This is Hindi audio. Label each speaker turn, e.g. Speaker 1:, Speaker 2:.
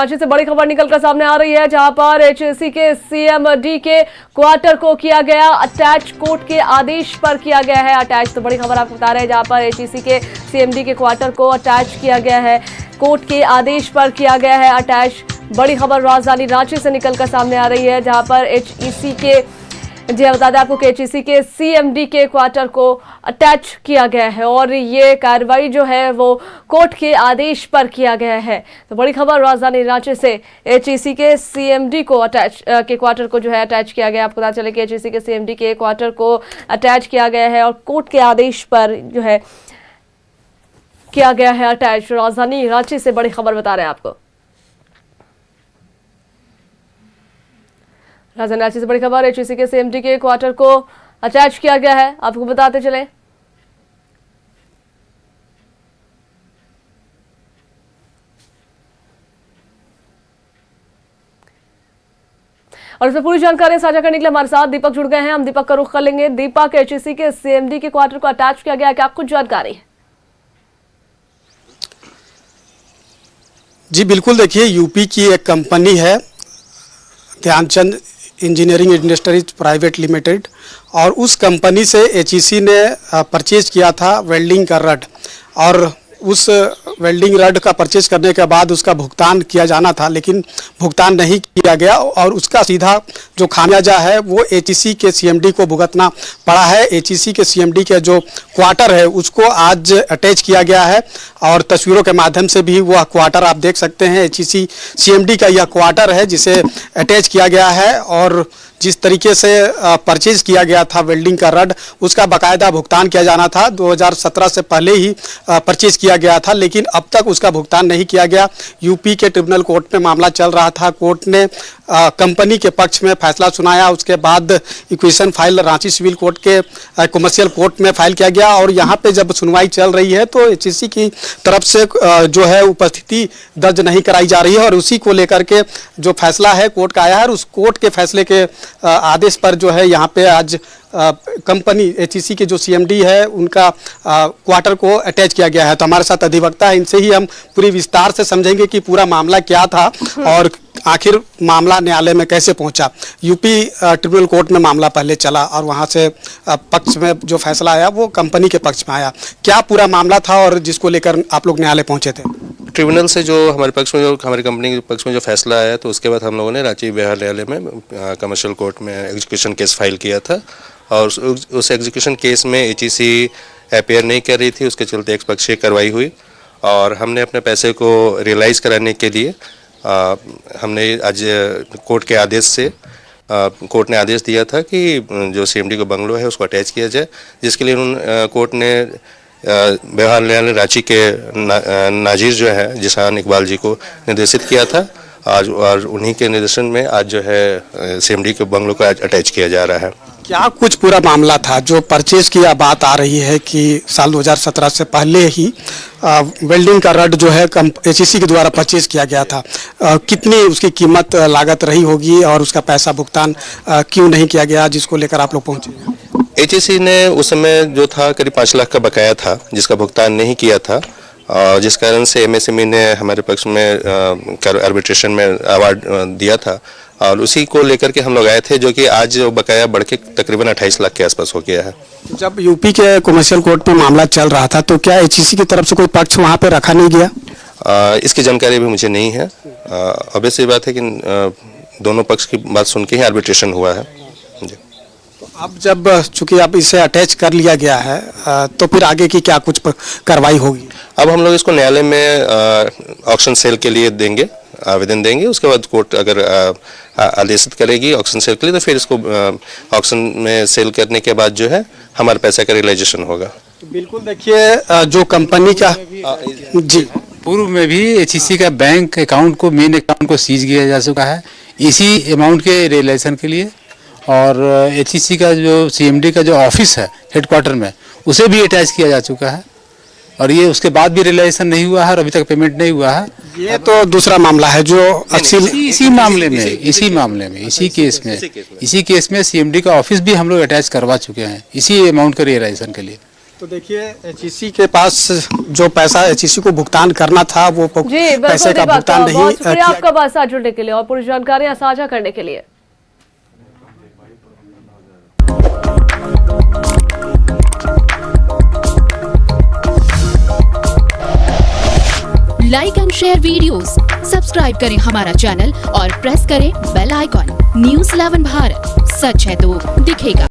Speaker 1: रांची से बड़ी खबर निकलकर सामने आ रही है, जहां पर एचईसी के सीएमडी के क्वार्टर को किया गया अटैच, कोर्ट के आदेश पर किया गया है अटैच। तो बड़ी खबर आपको बता रहे हैं, जहां पर एचईसी के सीएमडी के क्वार्टर को अटैच किया गया है, कोर्ट के आदेश पर किया गया है अटैच। बड़ी खबर राजधानी रांची से निकलकर सामने आ रही है, जहां पर एचईसी के बता दें आपको कि एचईसी के सीएमडी के क्वार्टर को अटैच किया गया है और ये कार्रवाई जो है वो कोर्ट के आदेश पर किया गया है। तो बड़ी खबर राजधानी रांची से, एचईसी के सीएमडी को अटैच के क्वार्टर को जो है अटैच किया गया। आपको पता चले कि एचईसी के सीएमडी के क्वार्टर को अटैच किया गया है और कोर्ट के आदेश पर जो है किया गया है अटैच। राजधानी रांची से बड़ी खबर बता रहे हैं आपको। राजधानी रांची से बड़ी खबर, एचईसी के सीएमडी के क्वार्टर को अटैच किया गया है। आपको बताते चले और इसमें पूरी जानकारी साझा करने के लिए हमारे साथ दीपक जुड़ गए हैं। हम दीपक का रुख कर लेंगे। दीपक, एचईसी के सीएमडी के क्वार्टर को अटैच किया गया है, क्या कुछ जानकारी है?
Speaker 2: जी बिल्कुल, देखिए यूपी की एक कंपनी है Dhyanchand engineering industries private limited, और उस कंपनी से एचईसी ने परचेज किया था वेल्डिंग का रड, और उस वेल्डिंग रड का परचेज करने के बाद उसका भुगतान किया जाना था, लेकिन भुगतान नहीं किया गया और उसका सीधा जो खामियाजा है वो एचईसी के सीएमडी को भुगतना पड़ा है। एचईसी के सीएमडी के जो क्वार्टर है उसको आज अटैच किया गया है और तस्वीरों के माध्यम से भी वह क्वार्टर आप देख सकते हैं। एचईसी सीएमडी का यह क्वार्टर है जिसे अटैच किया गया है और जिस तरीके से परचेज किया गया था वेल्डिंग का रड, उसका बाकायदा भुगतान किया जाना था। 2017 से पहले ही परचेज किया गया था, लेकिन अब तक उसका भुगतान नहीं किया गया। यूपी के ट्रिब्यूनल कोर्ट में मामला चल रहा था। कोर्ट ने कंपनी के पक्ष में फैसला सुनाया, उसके बाद execution file Ranchi civil court के कमर्शियल कोर्ट में फाइल किया गया और यहाँ पे जब सुनवाई चल रही है तो एचईसी की तरफ से जो है उपस्थिति दर्ज नहीं कराई जा रही है और उसी को लेकर के जो फैसला है कोर्ट का आया है, उस कोर्ट के फैसले के आदेश पर जो है यहाँ पे आज कंपनी एचईसी के जो सीएमडी है उनका क्वार्टर को अटैच किया गया है। तो हमारे साथ अधिवक्ता है, इनसे ही हम पूरी विस्तार से समझेंगे कि पूरा मामला क्या था और आखिर मामला न्यायालय में कैसे पहुंचा। यूपी ट्रिब्यूनल कोर्ट में मामला पहले चला और वहां से पक्ष में जो फैसला आया वो कंपनी के पक्ष में आया। क्या पूरा मामला था और जिसको लेकर आप लोग न्यायालय पहुंचे थे?
Speaker 3: ट्रिब्यूनल से जो हमारे पक्ष में, जो हमारी कंपनी के पक्ष में जो फैसला आया, तो उसके बाद हम लोगों ने रांची विहार न्यायालय में कमर्शियल कोर्ट में एग्जीक्यूशन केस फाइल किया था और उस एग्जीक्यूशन केस में एचईसी अपीयर नहीं कर रही थी, उसके चलते एक पक्षीय कार्रवाई हुई और हमने अपने पैसे को रियलाइज कराने के लिए हमने आज कोर्ट के आदेश से कोर्ट ने आदेश दिया था कि जो सीएमडी का बंगलो है उसको अटैच किया जाए, जिसके लिए कोर्ट ने विहार न्यायालय रांची के नाजिर जो है जिशान इकबाल जी को निर्देशित किया था आज, और उन्हीं के निर्देशन में आज जो है सीएमडी के बंगलो को आज अटैच किया जा रहा है।
Speaker 2: क्या कुछ पूरा मामला था जो परचेज की बात आ रही है कि साल 2017 से पहले ही वेल्डिंग का रड जो है एचईसी के द्वारा परचेज किया गया था, कितनी उसकी कीमत लागत रही होगी और उसका पैसा भुगतान क्यों नहीं किया गया, जिसको लेकर आप लोग पहुंचे?
Speaker 3: एचईसी ने उस समय जो था करीब 5 लाख का बकाया था जिसका भुगतान नहीं किया था, जिस कारण से एमएसएमई ने हमारे पक्ष में आर्बिट्रेशन में अवार्ड दिया था और उसी को लेकर के हम लोग आए थे, जो कि आज बकाया बढ़ के तकरीबन 28 लाख के आसपास हो गया है।
Speaker 2: जब यूपी के कमर्शियल कोर्ट में मामला चल रहा था तो क्या एचईसी की तरफ से कोई पक्ष वहाँ पे रखा नहीं गया?
Speaker 3: इसकी जानकारी भी मुझे नहीं है। ऑब्वियस बात है कि दोनों पक्ष की बात सुन के ही आर्बिट्रेशन हुआ है।
Speaker 2: अब जब चूंकि अब इसे अटैच कर लिया गया है तो फिर आगे की क्या कुछ कार्रवाई होगी? अब
Speaker 3: हम लोग इसको न्यायालय में ऑक्शन सेल के लिए देंगे, आवेदन देंगे। उसके बाद कोर्ट अगर आदेशित करेगी ऑक्शन सेल के लिए तो फिर इसको ऑक्शन में सेल करने के बाद जो है हमारे पैसे का रियलाइजेशन होगा।
Speaker 2: तो बिल्कुल, देखिए जो कंपनी का जी
Speaker 4: पूर्व में भी एचईसी का बैंक अकाउंट को, मेन अकाउंट को सीज किया जा चुका है इसी अमाउंट के रियलाइजेशन के लिए, और एचईसी का जो सीएमडी का जो ऑफिस है हेडक्वार्टर में उसे भी अटैच किया जा चुका है और ये उसके बाद भी रियलाइजेशन नहीं हुआ है और अभी तक पेमेंट नहीं हुआ है।
Speaker 2: ये तो दूसरा मामला है जो
Speaker 4: इसी केस में सीएमडी का ऑफिस भी हम लोग अटैच करवा चुके हैं इसी अमाउंट के रियलाइजेशन के लिए।
Speaker 2: तो देखिए एचईसी के पास जो पैसा एचईसी को भुगतान करना था वो
Speaker 1: जी बिल्कुल
Speaker 2: पैसे का
Speaker 1: दीपक,
Speaker 2: भुगतान नहीं
Speaker 1: बहुत शुक्रिया
Speaker 2: किया।
Speaker 1: आपका हमारे साथ जुड़ने के लिए और पूरी जानकारियां साझा करने के लिए।
Speaker 5: Like and share videos, subscribe करें हमारा चैनल और प्रेस करें बेल आइकॉन। न्यूज़ 11 भारत, सच है तो दिखेगा।